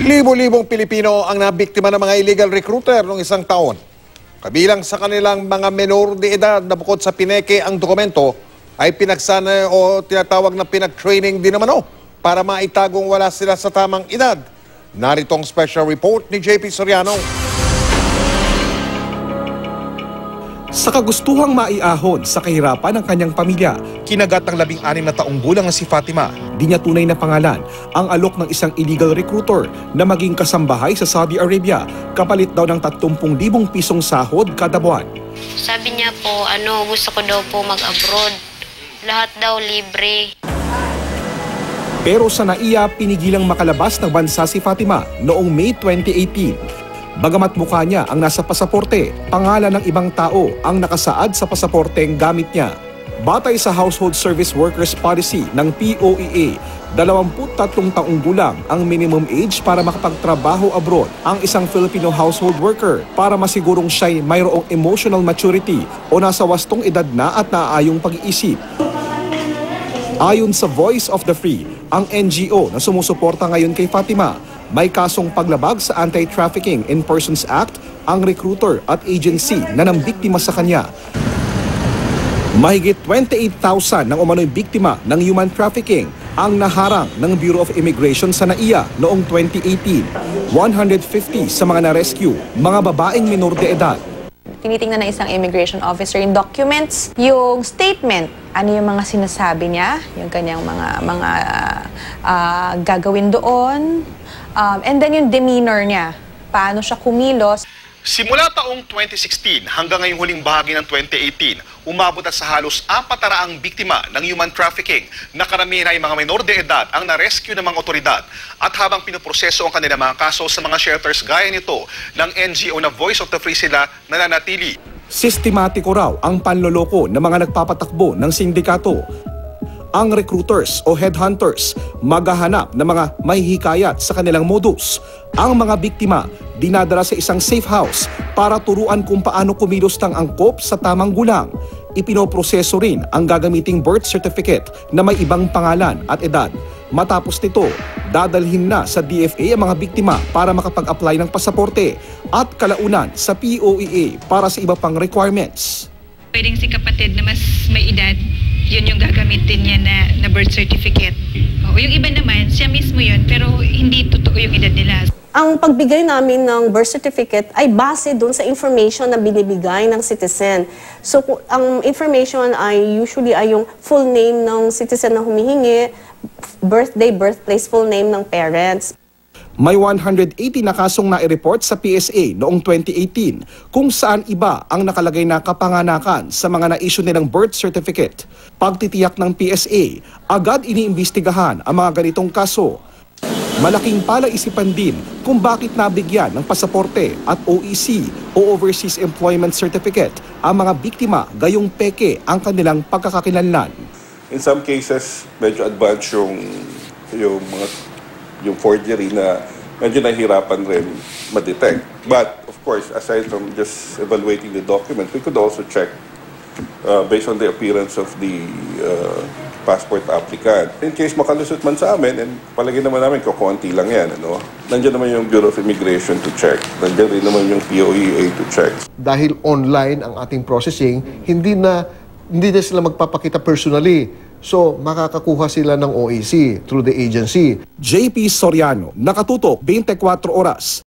Libo-libong Pilipino ang nabiktima ng mga illegal recruiter noong isang taon. Kabilang sa kanilang mga menor de edad na bukod sa pineke ang dokumento ay pinagsana o tinatawag na pinag-training din naman para maitagong wala sila sa tamang edad. Narito ang special report ni JP Soriano. Sa kagustuhang maiahon sa kahirapan ng kanyang pamilya, kinagat ng 16 na taong gulang na si Fatima. Di niya tunay na pangalan ang alok ng isang illegal recruiter na maging kasambahay sa Saudi Arabia kapalit daw ng 30,000 pisong sahod kada buwan. Sabi niya po, gusto ko daw po mag-abroad. Lahat daw libre. Pero sa NAIA, pinigilang makalabas ng bansa si Fatima noong May 2018. Bagamat mukha niya ang nasa pasaporte, pangalan ng ibang tao ang nakasaad sa pasaporteng gamit niya. Batay sa Household Service Workers Policy ng POEA, 23 taong gulang ang minimum age para makapagtrabaho abroad ang isang Filipino household worker para masigurong siya'y mayroong emotional maturity o nasa wastong edad na at naaayong pag-iisip. Ayon sa Voice of the Free, ang NGO na sumusuporta ngayon kay Fatima, may kasong paglabag sa Anti-Trafficking in Persons Act ang recruiter at agency na nambiktima sa kanya. Mahigit 28,000 ng umano'y biktima ng human trafficking ang naharang ng Bureau of Immigration sa NAIA noong 2018. 150 sa mga na-rescue, mga babaeng minor de edad. Tinitingnan ng isang immigration officer yung documents, yung statement, ano yung mga sinasabi niya, yung kanyang mga gagawin doon, and then yung demeanor niya, paano siya kumilos. Simula taong 2016 hanggang ngayong huling bahagi ng 2018, umabot at sa halos 400 biktima ng human trafficking na karamihan ay mga minor de edad ang na-rescue ng mga otoridad. At habang pinoproseso ang kanilang mga kaso sa mga shelters gaya nito ng NGO na Voice of the Free sila nananatili. Sistematiko raw ang panloloko ng mga nagpapatakbo ng sindikato. Ang recruiters o headhunters maghahanap ng mga mahihikayat sa kanilang modus. Ang mga biktima dinadala sa isang safe house para turuan kung paano kumilos ng angkop sa tamang gulang. Ipinoproseso rin ang gagamiting birth certificate na may ibang pangalan at edad. Matapos nito, dadalhin na sa DFA ang mga biktima para makapag-apply ng pasaporte at kalaunan sa POEA para sa iba pang requirements. Pwedeng si kapatid na mas may edad, yun yung gagamitin niya na birth certificate. O, yung iba naman, siya mismo yun, pero hindi totoo yung edad nila. Ang pagbigay namin ng birth certificate ay base doon sa information na binibigay ng citizen. So, ang information ay usually ay yung full name ng citizen na humihingi, birthday, birthplace, full name ng parents. May 180 na kasong nai-report sa PSA noong 2018 kung saan iba ang nakalagay na kapanganakan sa mga na-issue nilang birth certificate. Pagtitiyak ng PSA, agad iniimbestigahan ang mga ganitong kaso. Malaking palaisipan din kung bakit nabigyan ng pasaporte at OEC o Overseas Employment Certificate ang mga biktima gayong peke ang kanilang pagkakakilanlan. In some cases, medyo advanced yung forgery na medyo nahihirapan rin ma-detect. But, of course, aside from just evaluating the document, we could also check based on the appearance of the passport applicant. In case makalusot man sa amin, and palagi naman namin kukunti lang yan, nandiyan naman yung Bureau of Immigration to check. Nandiyan rin naman yung POEA to check. Dahil online ang ating processing, hindi na sila magpapakita personally. So, makakakuha sila ng OEC through the agency. JP Soriano, nakatutok 24 oras.